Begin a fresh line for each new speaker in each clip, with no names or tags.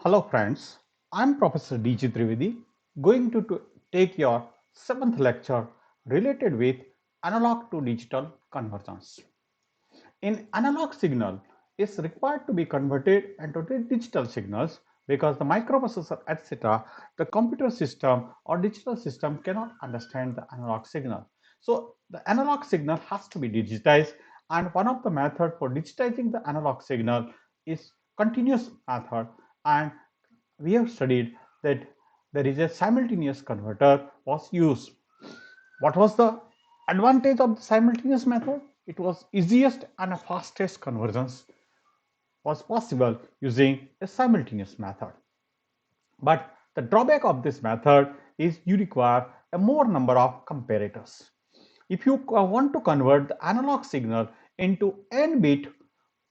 Hello friends, I'm Professor D.G. Trivedi going to take your 7th lecture related with analog to digital convergence. In analog signal is required to be converted into the digital signals because the microprocessor etc. the computer system or digital system cannot understand the analog signal. So the analog signal has to be digitized, and one of the method for digitizing the analog signal is continuous method, and we have studied that there is a simultaneous converter was used. What was the advantage of the simultaneous method? It was easiest and fastest convergence was possible using a simultaneous method. But the drawback of this method is you require a more number of comparators. If you want to convert the analog signal into n-bit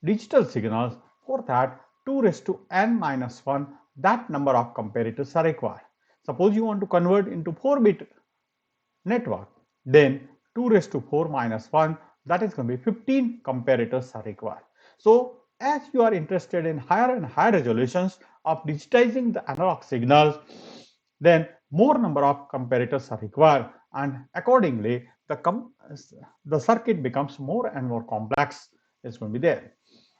digital signals, for that 2 raised to n minus 1, that number of comparators are required. Suppose you want to convert into 4-bit network, then 2 raised to 4 minus 1, that is going to be 15 comparators are required. So as you are interested in higher and higher resolutions of digitizing the analog signals, then more number of comparators are required, and accordingly the circuit becomes more and more complex is going to be there.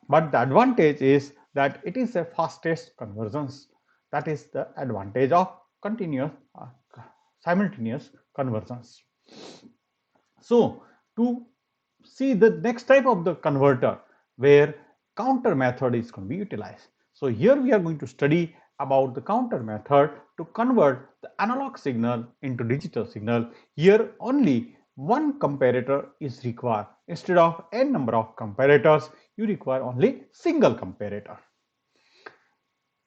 But the advantage is that it is a fastest convergence. That is the advantage of continuous simultaneous convergence. So to see the next type of the converter where counter method is going to be utilized. So here we are going to study about the counter method to convert the analog signal into digital signal. Here only one comparator is required. Instead of n number of comparators, you require only single comparator.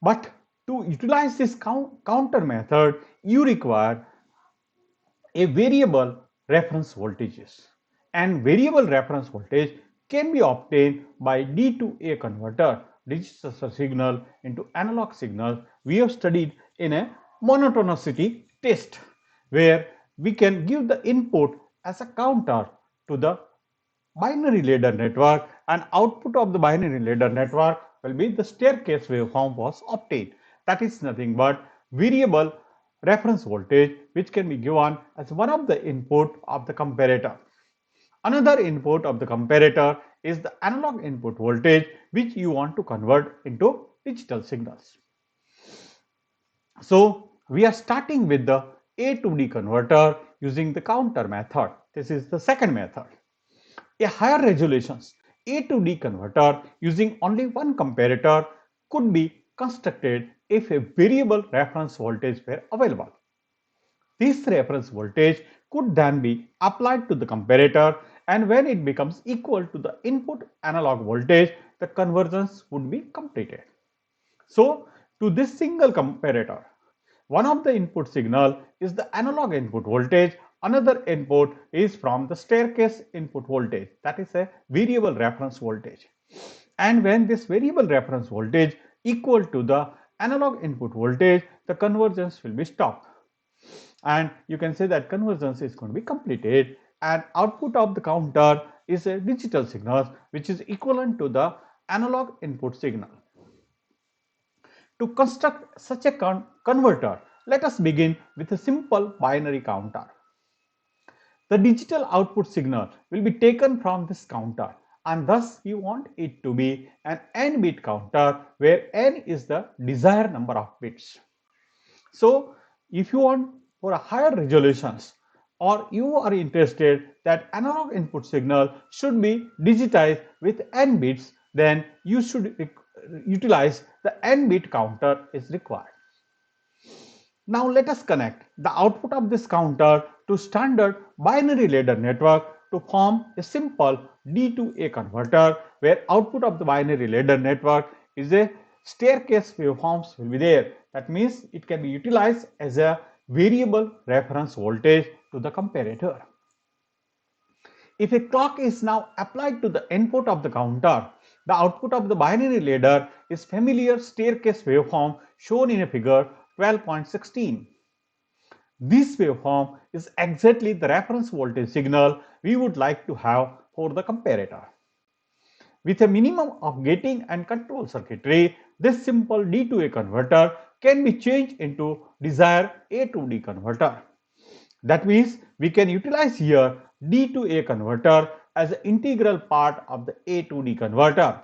But to utilize this counter method, you require a variable reference voltages, and variable reference voltage can be obtained by D to A converter, digital signal into analog signal. We have studied in a monotonicity test where we can give the input as a counter to the binary ladder network, and output of the binary ladder network will be the staircase waveform was obtained. That is nothing but variable reference voltage, which can be given as one of the input of the comparator. Another input of the comparator is the analog input voltage, which you want to convert into digital signals. So we are starting with the A to D converter using the counter method. This is the second method. A higher resolutions A to D converter using only one comparator could be constructed if a variable reference voltage were available. This reference voltage could then be applied to the comparator, and when it becomes equal to the input analog voltage, the convergence would be completed. So to this single comparator, one of the input signal is the analog input voltage, another input is from the staircase input voltage, that is a variable reference voltage. And when this variable reference voltage equal to the analog input voltage, the convergence will be stopped. And you can say that convergence is going to be completed, and output of the counter is a digital signal which is equivalent to the analog input signal. To construct such a converter, let us begin with a simple binary counter. The digital output signal will be taken from this counter, and thus you want it to be an n-bit counter where n is the desired number of bits. So if you want for a higher resolutions, or you are interested that analog input signal should be digitized with n bits, then you should utilize the n-bit counter is required. Now let us connect the output of this counter to standard binary ladder network to form a simple D to A converter, where output of the binary ladder network is a staircase waveforms will be there. That means it can be utilized as a variable reference voltage to the comparator. If a clock is now applied to the input of the counter, the output of the binary ladder is familiar staircase waveform shown in a figure 12.16. This waveform is exactly the reference voltage signal we would like to have for the comparator. With a minimum of gating and control circuitry, this simple D to A converter can be changed into desired A to D converter. That means we can utilize here D to A converter as an integral part of the A to D converter,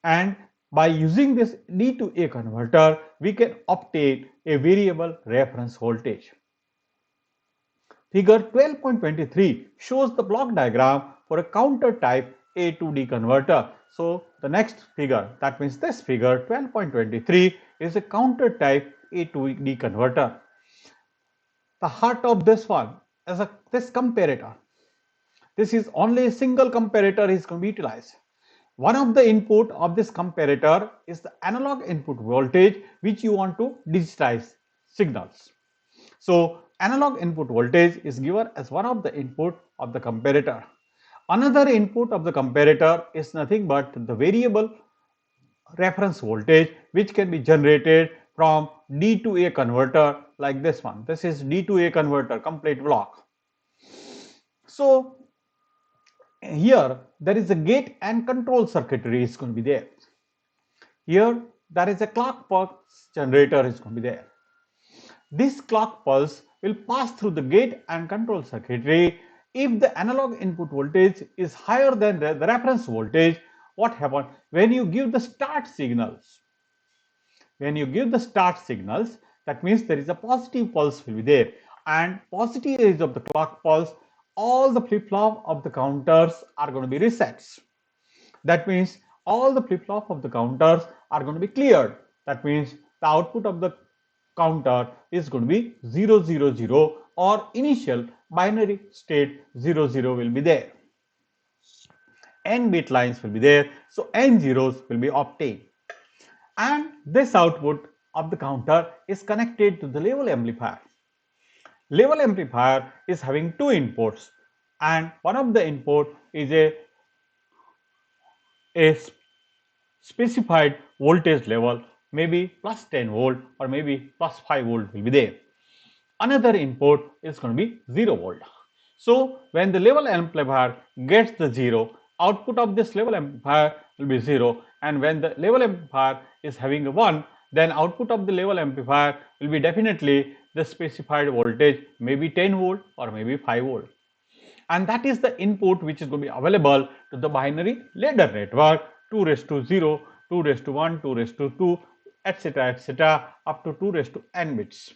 and by using this D to A converter we can obtain a variable reference voltage. Figure 12.23 shows the block diagram for a counter type A to D converter. So the next figure, that means this figure 12.23 is a counter type A to D converter. The heart of this one is this comparator. This is only a single comparator is going to be utilized. One of the input of this comparator is the analog input voltage which you want to digitize signals. So analog input voltage is given as one of the input of the comparator. Another input of the comparator is nothing but the variable reference voltage which can be generated from D to A converter like this one. This is D to A converter complete block. So here there is a gate and control circuitry is going to be there. Here there is a clock pulse generator is going to be there. This clock pulse will pass through the gate and control circuitry. If the analog input voltage is higher than the reference voltage, what happens when you give the start signals? When you give the start signals, that means there is a positive pulse will be there, and positive edge of the clock pulse, all the flip-flop of the counters are going to be resets. That means all the flip-flop of the counters are going to be cleared. That means the output of the counter is going to be 0 0 0, or initial binary state 0 0 will be there. N bit lines will be there, so N zeros will be obtained. And this output of the counter is connected to the level amplifier. Level amplifier is having two inputs, and one of the input is a specified voltage level, maybe plus 10 volt or maybe plus 5 volt will be there. Another input is going to be 0 volt. So when the level amplifier gets the 0, output of this level amplifier will be 0, and when the level amplifier is having a 1, then output of the level amplifier will be definitely the specified voltage, maybe 10 volt or maybe 5 volt. And that is the input which is going to be available to the binary ladder network 2 raised to 0, 2 raised to 1, 2 raised to 2, etc. up to 2 raised to n bits.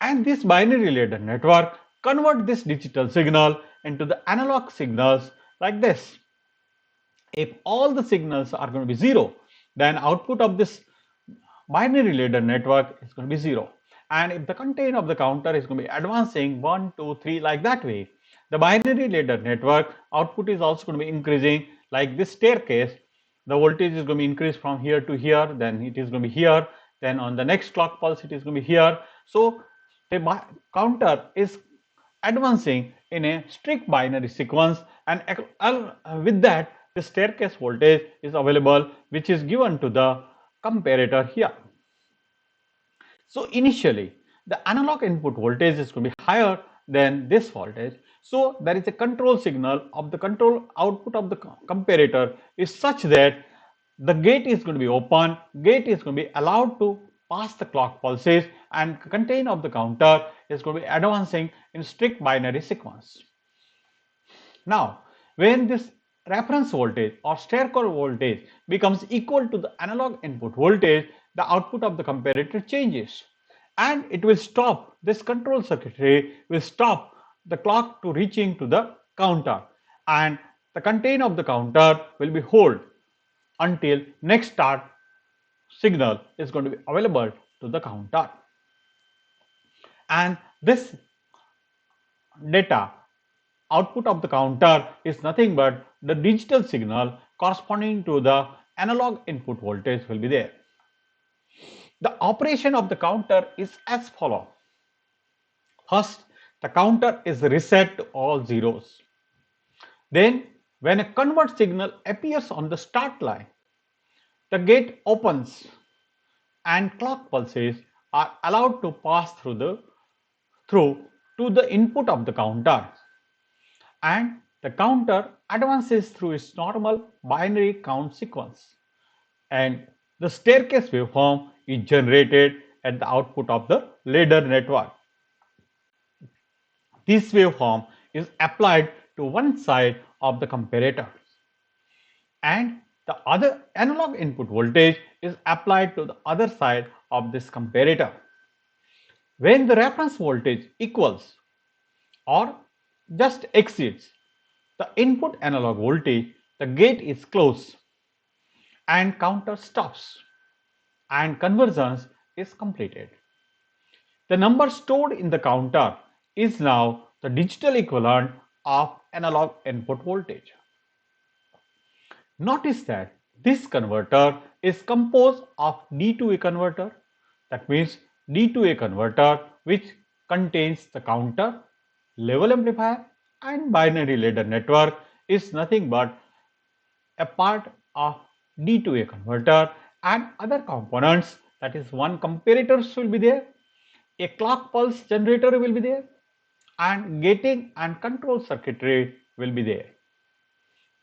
And this binary ladder network convert this digital signal into the analog signals like this. If all the signals are going to be 0, then output of this binary ladder network is going to be 0. And if the content of the counter is going to be advancing 1, 2, 3 like that way, the binary ladder network output is also going to be increasing like this staircase. The voltage is going to be increased from here to here, then it is going to be here, then on the next clock pulse it is going to be here. So the counter is advancing in a strict binary sequence, and with that the staircase voltage is available which is given to the comparator here. So initially the analog input voltage is going to be higher than this voltage. So there is a control signal of the control output of the comparator is such that the gate is going to be open, gate is going to be allowed to pass the clock pulses, and content of the counter is going to be advancing in strict binary sequence. Now when this reference voltage or staircase voltage becomes equal to the analog input voltage, the output of the comparator changes, and it will stop, this control circuitry will stop the clock to reaching to the counter, and the content of the counter will be hold until next start signal is going to be available to the counter. And this data output of the counter is nothing but the digital signal corresponding to the analog input voltage will be there. The operation of the counter is as follows. First, the counter is reset to all zeros. Then when a convert signal appears on the start line, the gate opens and clock pulses are allowed to pass through to the input of the counter, and the counter advances through its normal binary count sequence, and the staircase waveform is generated at the output of the ladder network. This waveform is applied to one side of the comparator, and the other analog input voltage is applied to the other side of this comparator. When the reference voltage equals or just exceeds the input analog voltage, the gate is closed and counter stops and convergence is completed. The number stored in the counter is now the digital equivalent of analog input voltage. Notice that this converter is composed of D to A converter. That means D to A converter which contains the counter, level amplifier and binary ladder network is nothing but a part of D to A converter, and other components, that is one comparators will be there, a clock pulse generator will be there, and gating and control circuitry will be there.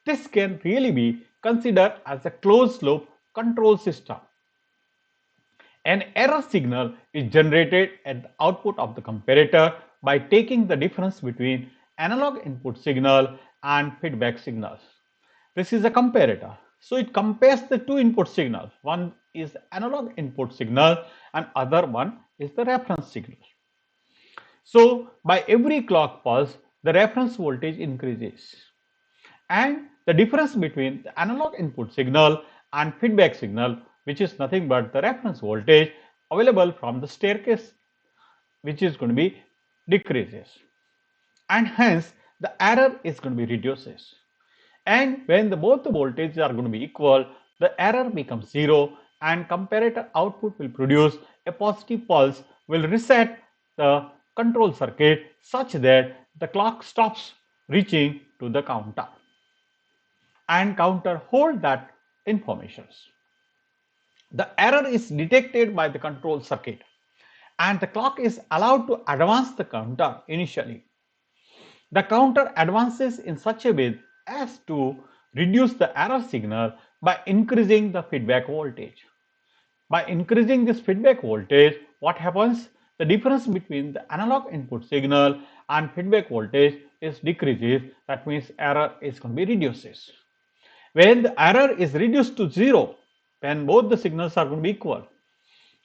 This can really be considered as a closed loop control system. An error signal is generated at the output of the comparator by taking the difference between analog input signal and feedback signals. This is a comparator. So it compares the two input signals. One is analog input signal and other one is the reference signal. So by every clock pulse, the reference voltage increases, and the difference between the analog input signal and feedback signal, which is nothing but the reference voltage available from the staircase, which is going to be decreases, and hence the error is going to be reduces. And when both the voltages are going to be equal, the error becomes zero and comparator output will produce a positive pulse, will reset the control circuit such that the clock stops reaching to the counter and counter hold that informations. The error is detected by the control circuit and the clock is allowed to advance the counter initially. The counter advances in such a way as to reduce the error signal by increasing the feedback voltage. By increasing this feedback voltage, what happens? The difference between the analog input signal and feedback voltage is decreases. That means error is going to be reduces. When the error is reduced to zero, when both the signals are going to be equal,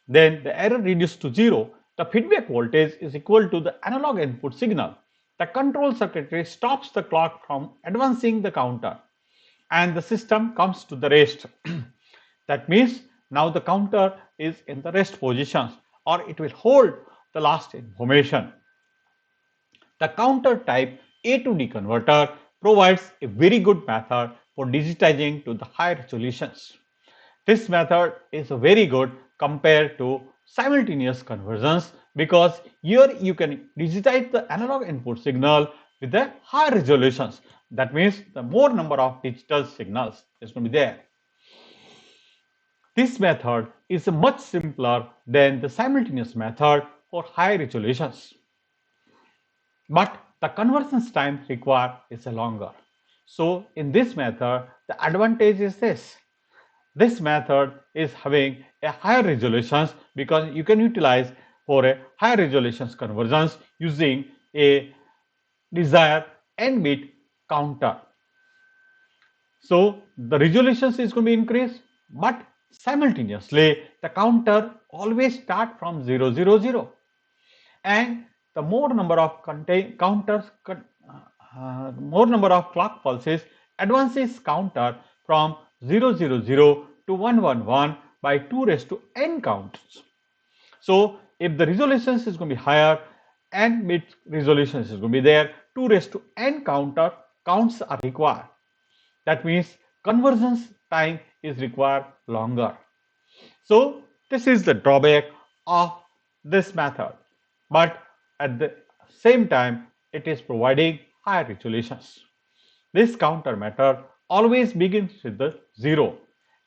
then the error reduced to zero, the feedback voltage is equal to the analog input signal. The control circuitry stops the clock from advancing the counter and the system comes to the rest. That means now the counter is in the rest positions or it will hold the last information. The counter type A to D converter provides a very good method for digitizing to the high resolutions. This method is very good compared to simultaneous conversions because here you can digitize the analog input signal with the high resolutions. That means the more number of digital signals is going to be there. This method is much simpler than the simultaneous method for high resolutions, but the conversion time required is longer. So in this method, the advantage is this. This method is having a higher resolutions because you can utilize for a higher resolutions conversions using a desired n bit counter. So the resolutions is going to be increased, but simultaneously the counter always start from 000, and the more number of more number of clock pulses advances counter from 000 to 111 by 2 raised to n counts. So if the resolutions is going to be higher, n bit resolutions is going to be there, 2 raised to n counts are required. That means conversions time is required longer. So this is the drawback of this method, but at the same time it is providing higher resolutions. This counter method always begins with the 0,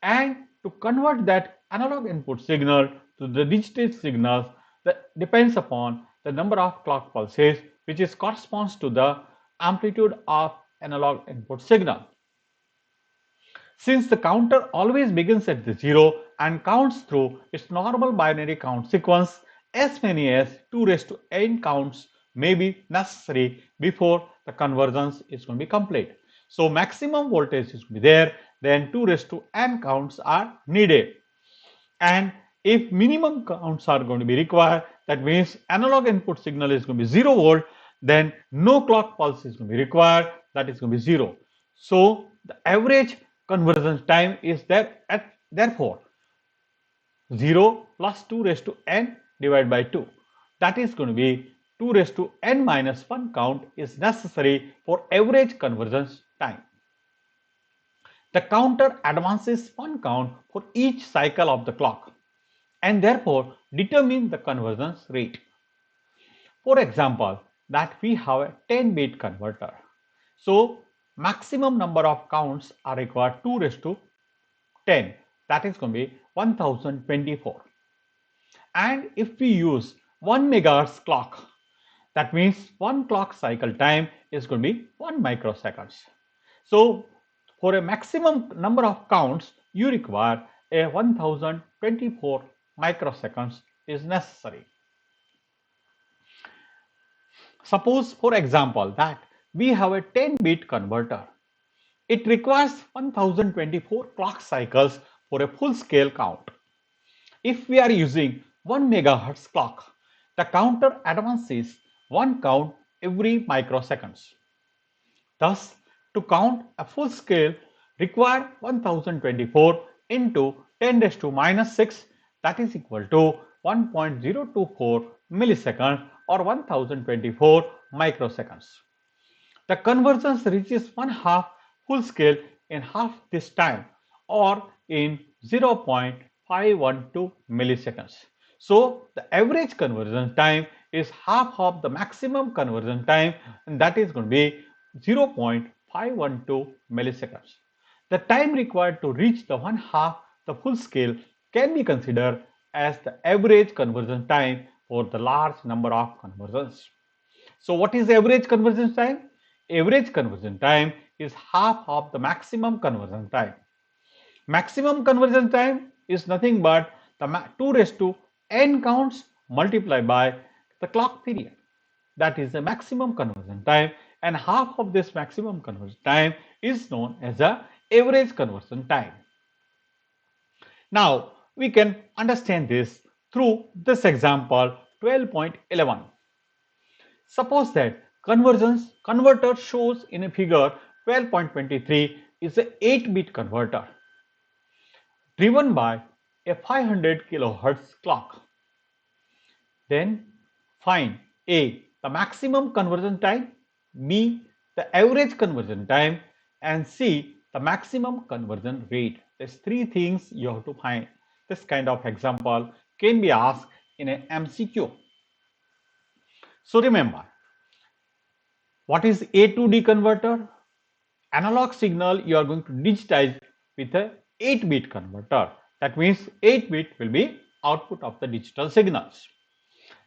and to convert that analog input signal to the digital signals that depends upon the number of clock pulses, which is corresponds to the amplitude of analog input signal. Since the counter always begins at the 0 and counts through its normal binary count sequence, as many as 2 raised to n counts may be necessary before the convergence is going to be complete. So maximum voltage is going to be there, then 2 raised to n counts are needed. And if minimum counts are going to be required, that means analog input signal is going to be 0 volt, then no clock pulse is going to be required, that is going to be 0. So the average conversion time is there at therefore 0 plus 2 raised to n divided by 2. That is going to be 2 raised to n minus 1 count is necessary for average convergence time. The counter advances 1 count for each cycle of the clock and therefore determine the convergence rate. For example, that we have a 10-bit converter. So maximum number of counts are required 2 raised to 10. That is going to be 1024. And if we use 1 megahertz clock, that means one clock cycle time is going to be 1 microseconds. So for a maximum number of counts, you require a 1024 microseconds is necessary. Suppose, for example, that we have a 10-bit converter. It requires 1024 clock cycles for a full-scale count. If we are using 1 megahertz clock, the counter advances 1 count every microseconds. Thus, to count a full scale require 1024 into 10 raised to minus 6, that is equal to 1.024 millisecond or 1024 microseconds. The convergence reaches one half full scale in half this time or in 0.512 milliseconds. So the average conversion time is half of the maximum conversion time, and that is going to be 0.512 milliseconds. The time required to reach the one half the full scale can be considered as the average conversion time for the large number of conversions. So what is the average conversion time? Average conversion time is half of the maximum conversion time. Maximum conversion time is nothing but the 2 raised to n counts multiplied by the clock period. That is the maximum conversion time, and half of this maximum conversion time is known as the average conversion time. Now we can understand this through this example 12.11. Suppose that converter shows in a figure 12.23 is a 8-bit converter driven by a 500 kilohertz clock. Then find A, the maximum conversion time, B, the average conversion time, and C, the maximum conversion rate. There's three things you have to find. This kind of example can be asked in an MCQ. So remember, what is A to D converter? Analog signal you are going to digitize with a 8-bit converter. That means 8-bit will be output of the digital signals.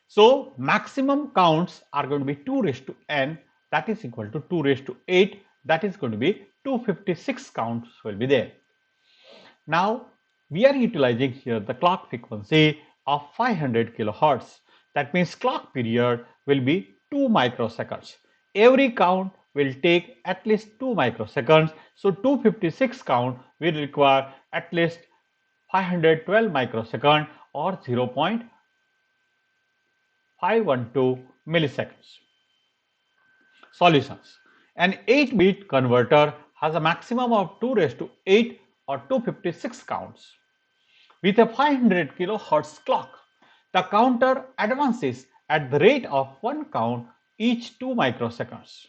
So maximum counts are going to be 2 raised to n, that is equal to 2 raised to 8, that is going to be 256 counts will be there. Now we are utilizing here the clock frequency of 500 kilohertz. That means clock period will be 2 microseconds. Every count will take at least 2 microseconds. So 256 count will require at least 512 microseconds or 0.512 milliseconds. Solutions. An 8-bit converter has a maximum of 2 raised to 8 or 256 counts. With a 500 kilohertz clock, the counter advances at the rate of 1 count each 2 microseconds.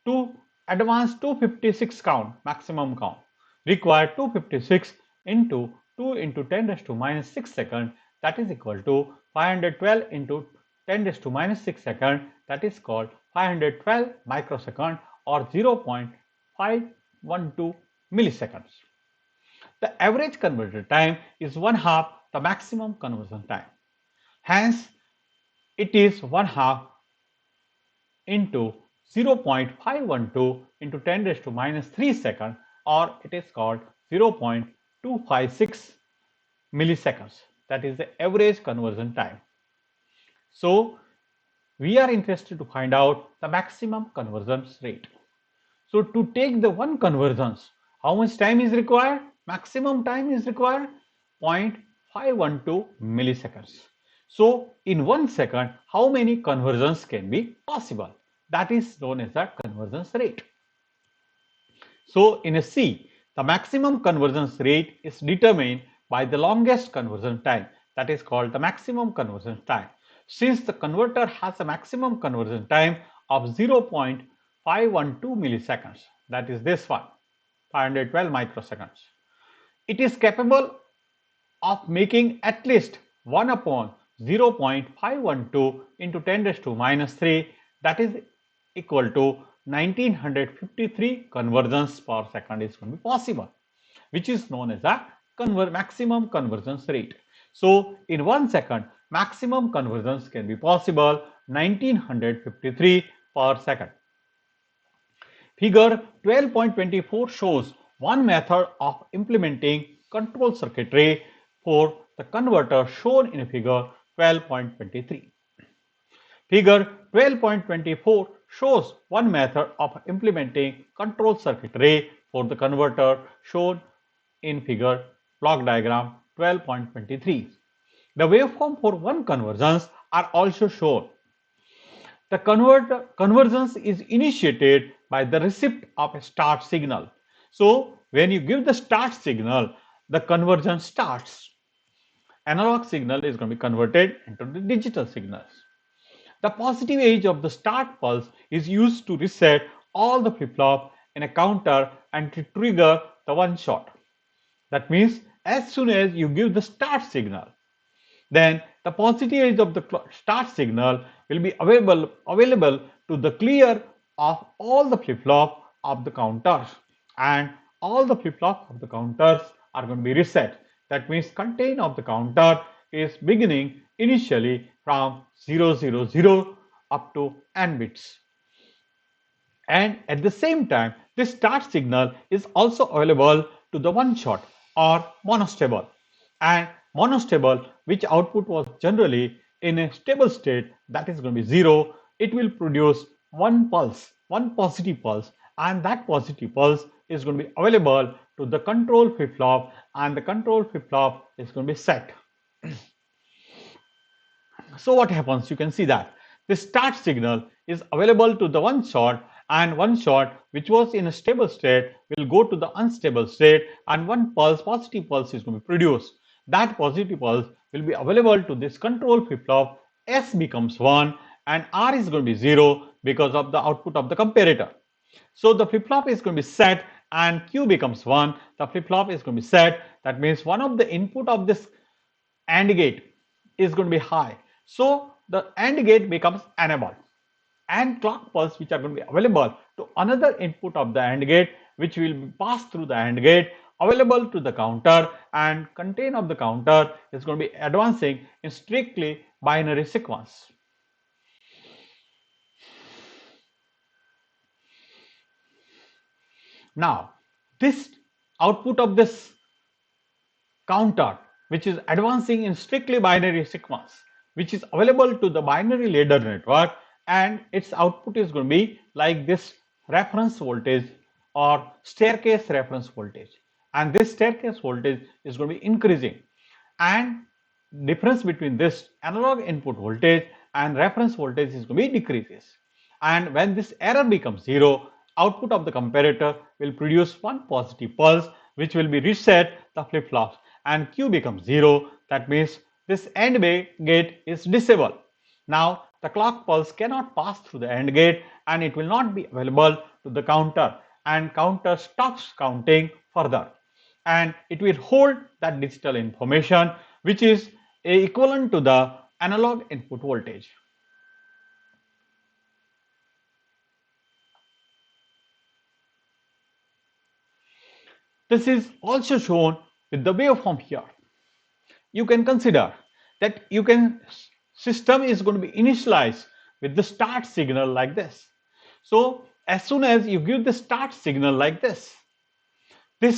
To advance 256 count, maximum count, require 256 into 2 into 10 raised to minus 6 second, that is equal to 512 into 10 raised to minus 6 second, that is called 512 microsecond or 0.512 milliseconds. The average converter time is one half the maximum conversion time. Hence, it is one half into 0.512 into 10 raised to minus 3 second, or it is called 0.256 milliseconds. That is the average conversion time. So we are interested to find out the maximum conversion rate. So to take the one conversions, how much time is required? Maximum time is required 0.512 milliseconds. So in 1 second, how many conversions can be possible? That is known as the conversion rate. So in a C, the maximum conversion rate is determined by the longest conversion time. That is called the maximum conversion time. Since the converter has a maximum conversion time of 0.512 milliseconds, that is this one, 512 microseconds, it is capable of making at least 1 upon 0.512 into 10 raised to minus 3, that is equal to 1953 conversions per second is going to be possible, which is known as a maximum conversion rate. So in 1 second, maximum conversions can be possible 1953 per second. Figure 12.24 shows one method of implementing control circuitry for the converter shown in figure 12.23. Figure 12.24 shows one method of implementing control circuitry for the converter shown in figure block diagram 12.23. The waveform for one conversions are also shown. The conversions is initiated by the receipt of a start signal. So when you give the start signal, the conversion starts. Analog signal is going to be converted into the digital signals. The positive edge of the start pulse is used to reset all the flip-flop in a counter and to trigger the one shot. That means as soon as you give the start signal, then the positive edge of the start signal will be available to the clear of all the flip-flop of the counters, and all the flip-flop of the counters are going to be reset. That means content of the counter is beginning initially from 000 up to n bits. And at the same time, this start signal is also available to the one shot or monostable. And monostable, which output was generally in a stable state, that is going to be 0, it will produce one pulse, one positive pulse, and that positive pulse is going to be available to the control flip-flop, and the control flip-flop is going to be set. So what happens? You can see that the start signal is available to the one shot, and one shot which was in a stable state will go to the unstable state, and one pulse, positive pulse, is going to be produced. That positive pulse will be available to this control flip-flop. S becomes 1 and R is going to be 0 because of the output of the comparator. So the flip-flop is going to be set and Q becomes 1. The flip-flop is going to be set. That means one of the input of this AND gate is going to be high. So the AND gate becomes enabled, and clock pulse which are going to be available to another input of the AND gate, which will be passed through the AND gate, available to the counter, and content of the counter is going to be advancing in strictly binary sequence. Now this output of this counter, which is advancing in strictly binary sequence, which is available to the binary ladder network, and its output is going to be like this reference voltage or staircase reference voltage, and this staircase voltage is going to be increasing, and difference between this analog input voltage and reference voltage is going to be decreases. And when this error becomes 0, output of the comparator will produce one positive pulse which will be reset the flip-flops, and Q becomes 0. That means this AND gate is disabled. Now the clock pulse cannot pass through the AND gate, and it will not be available to the counter, and counter stops counting further, and it will hold that digital information which is equivalent to the analog input voltage. This is also shown with the waveform here. You can consider that system is going to be initialized with the start signal like this. So as soon as you give the start signal like this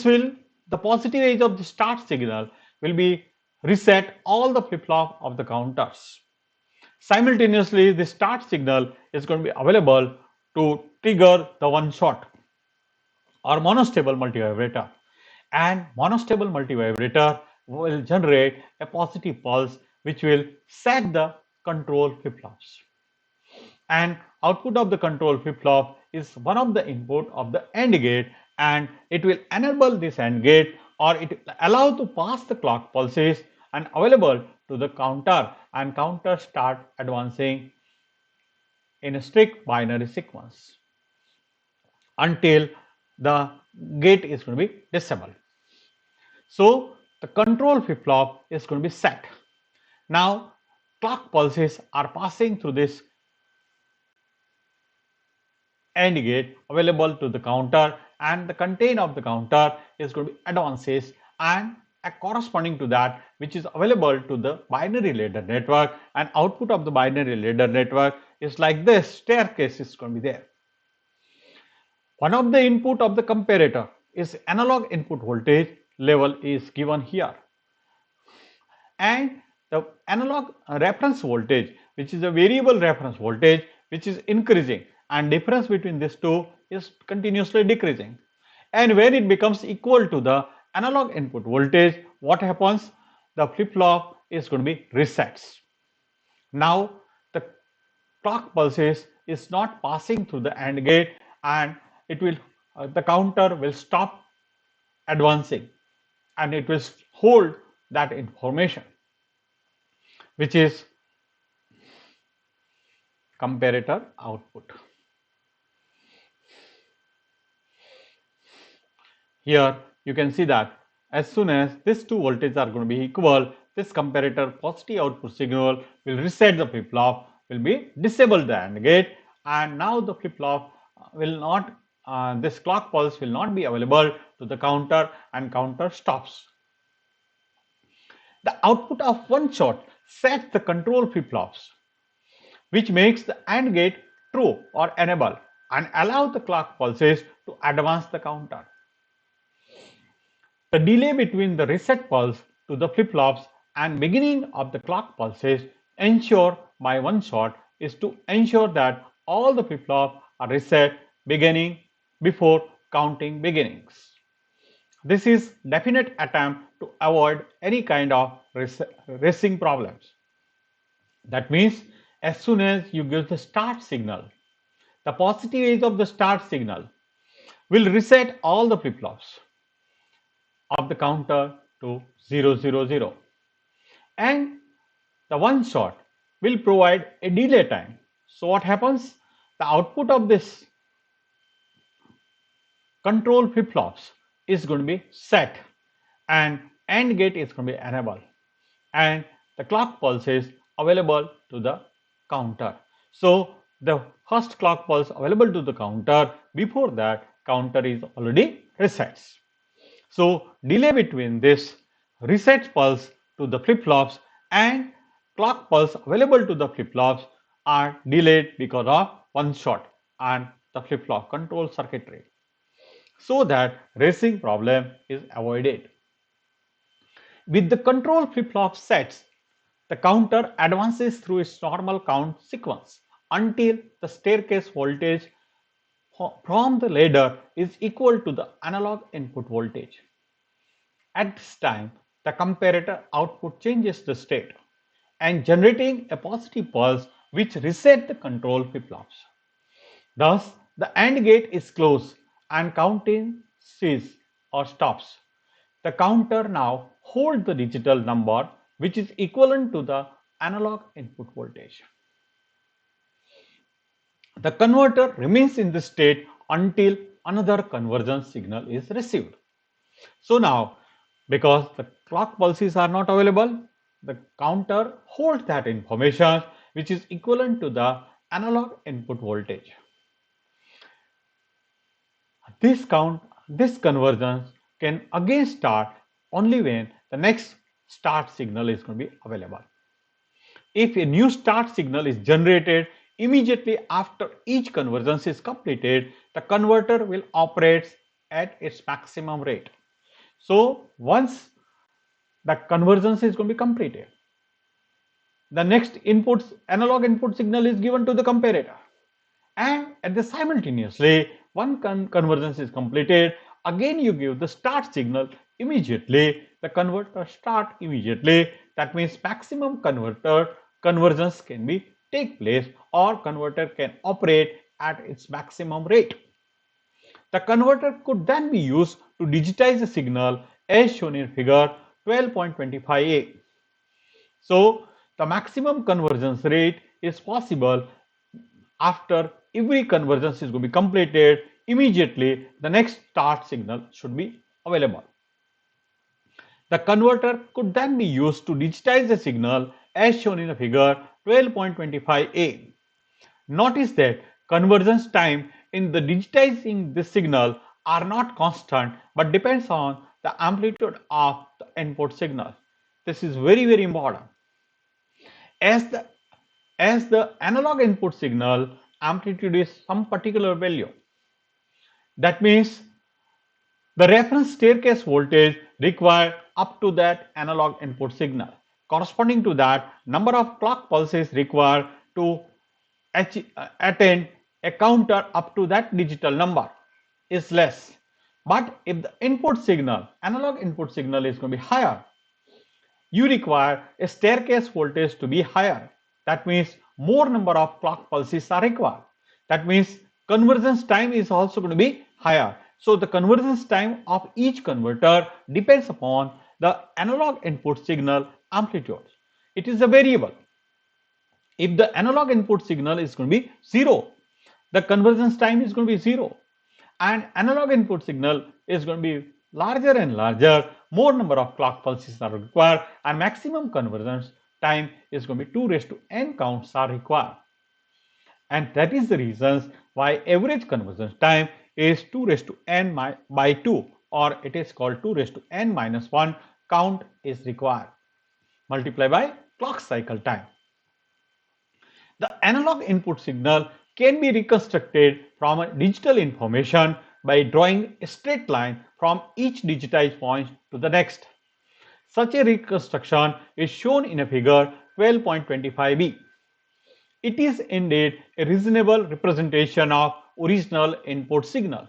will, the positive edge of the start signal will be reset all the flip-flop of the counters. Simultaneously, the start signal is going to be available to trigger the one shot or monostable multivibrator, and monostable multivibrator will generate a positive pulse which will set the control flip-flops, and output of the control flip-flop is one of the input of the AND gate, and it will enable this AND gate, or it will allow to pass the clock pulses and available to the counter, and counter start advancing in a strict binary sequence until the gate is going to be disabled. So the control flip-flop is going to be set. Now clock pulses are passing through this AND gate available to the counter, and the content of the counter is going to be advances, and corresponding to that which is available to the binary ladder network, and output of the binary ladder network is like this staircase is going to be there. One of the input of the comparator is analog input voltage level is given here, and the analog reference voltage, which is a variable reference voltage, which is increasing, and difference between these two is continuously decreasing. And when it becomes equal to the analog input voltage, what happens? The flip-flop is going to be resets. Now the clock pulses is not passing through the AND gate, and it will the counter will stop advancing, and it will hold that information, which is comparator output. Here you can see that as soon as these two voltages are going to be equal, this comparator positive output signal will reset the flip-flop, will be disable the AND gate, and now the flip-flop will not, this clock pulse will not be available to the counter, and counter stops. The output of one shot sets the control flip-flops, which makes the AND gate true or enable and allow the clock pulses to advance the counter. The delay between the reset pulse to the flip-flops and beginning of the clock pulses ensured by one shot is to ensure that all the flip-flops are reset beginning before counting beginnings. This is definite attempt to avoid any kind of racing problems. That means as soon as you give the start signal, the positive edge of the start signal will reset all the flip-flops of the counter to 000, and the one shot will provide a delay time. So what happens? The output of this control flip-flops is going to be set, and AND gate is going to be enabled, and the clock pulse is available to the counter. So the first clock pulse available to the counter, before that counter is already resets. So delay between this reset pulse to the flip-flops and clock pulse available to the flip-flops are delayed because of one shot and the flip-flop control circuitry, so that racing problem is avoided. With the control flip-flop sets, the counter advances through its normal count sequence until the staircase voltage from the ladder is equal to the analog input voltage. At this time, the comparator output changes the state and generating a positive pulse which resets the control flip-flops. Thus, the AND gate is closed and counting ceases or stops. The counter now holds the digital number which is equivalent to the analog input voltage. The converter remains in this state until another conversion signal is received. So now, because the clock pulses are not available, the counter holds that information which is equivalent to the analog input voltage. This conversion can again start only when the next start signal is going to be available. If a new start signal is generated immediately after each convergence is completed, the converter will operate at its maximum rate. So once the convergence is going to be completed, the next analog input signal is given to the comparator, and at the simultaneously one convergence is completed, again you give the start signal immediately, the converter start immediately. That means maximum converter convergence can be take place, or converter can operate at its maximum rate. The converter could then be used to digitize the signal as shown in figure 12.25a. So the maximum convergence rate is possible after every convergence is going to be completed. Immediately the next start signal should be available. The converter could then be used to digitize the signal as shown in the figure 12.25a. Notice that convergence time in the digitizing this signal are not constant but depends on the amplitude of the input signal. This is very important. As the analog input signal amplitude is some particular value, that means the reference staircase voltage required up to that analog input signal, corresponding to that number of clock pulses required to attend a counter up to that digital number is less. But if the input signal, analog input signal, is going to be higher, you require a staircase voltage to be higher. That means more number of clock pulses are required. That means convergence time is also going to be higher. So the convergence time of each converter depends upon the analog input signal amplitude. It is a variable. If the analog input signal is going to be 0, the convergence time is going to be 0. And analog input signal is going to be larger and larger, more number of clock pulses are required, and maximum convergence time is going to be 2 raised to n counts are required. And that is the reasons why average convergence time is 2 raised to n by 2, or it is called 2 raised to n minus 1 count is required, multiplied by clock cycle time. The analog input signal can be reconstructed from a digital information by drawing a straight line from each digitized point to the next. Such a reconstruction is shown in a figure 12.25b. It is indeed a reasonable representation of original input signal.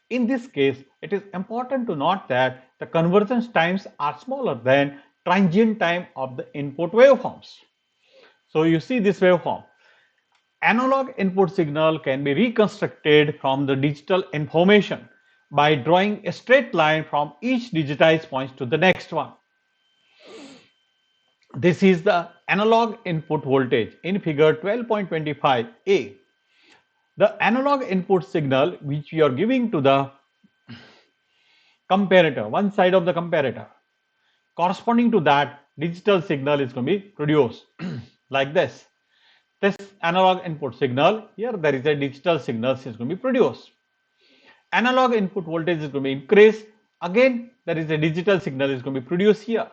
In this case, it is important to note that the convergence times are smaller than transient time of the input waveforms. So you see this waveform. Analog input signal can be reconstructed from the digital information by drawing a straight line from each digitized point to the next one. This is the analog input voltage in figure 12.25a. The analog input signal which we are giving to the comparator, one side of the comparator, corresponding to that digital signal is going to be produced like this. This analog input signal, here there is a digital signal is going to be produced. Analog input voltage is going to be increased. Again, there is a digital signal is going to be produced here.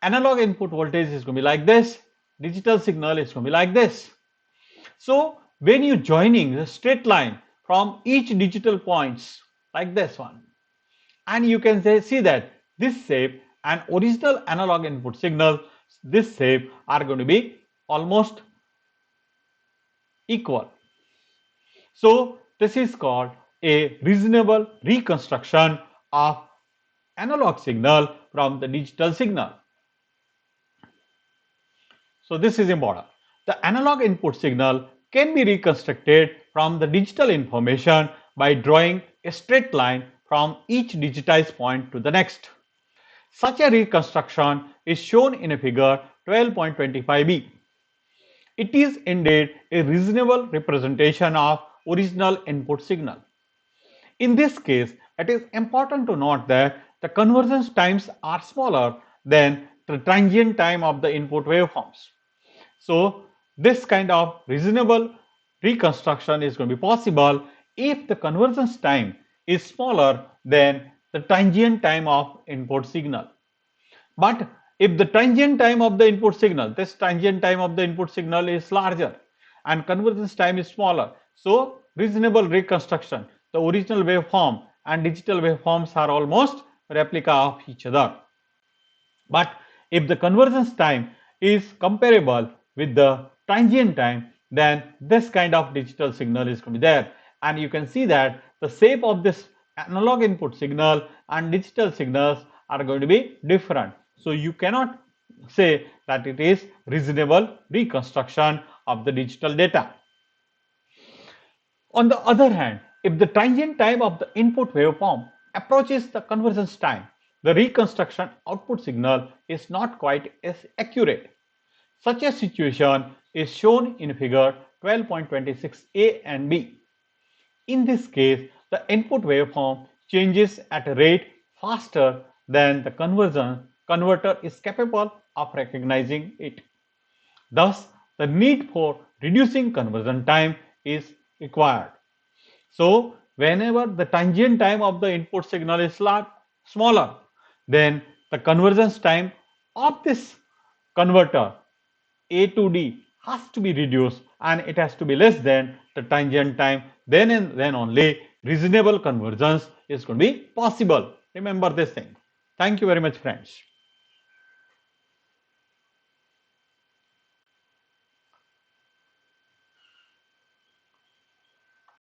Analog input voltage is going to be like this. Digital signal is going to be like this. So when you joining the straight line from each digital points like this one, and you can see that this shape and original analog input signal, this shape are going to be almost equal. So this is called a reasonable reconstruction of analog signal from the digital signal. So this is important. The analog input signal can be reconstructed from the digital information by drawing a straight line from each digitized point to the next. Such a reconstruction is shown in a figure 12.25b. It is indeed a reasonable representation of original input signal. In this case, it is important to note that the convergence times are smaller than the transient time of the input waveforms. So this kind of reasonable reconstruction is going to be possible if the convergence time is smaller than the transient time of input signal. But if the transient time of the input signal, this transient time of the input signal is larger, and convergence time is smaller. So reasonable reconstruction. The original waveform and digital waveforms are almost replica of each other. But if the convergence time is comparable with the transient time, then this kind of digital signal is going to be there. And you can see that the shape of this analog input signal and digital signals are going to be different. So you cannot say that it is reasonable reconstruction of the digital data. On the other hand, if the transient time of the input waveform approaches the convergence time, the reconstruction output signal is not quite as accurate. Such a situation is shown in figure 12.26a and b. In this case, the input waveform changes at a rate faster than the converter is capable of recognizing it. Thus, the need for reducing conversion time is required. So, whenever the transient time of the input signal is smaller, then the convergence time of this converter A to D has to be reduced and it has to be less than the transient time. Then and then only reasonable convergence is going to be possible. Remember this thing. Thank you very much, friends.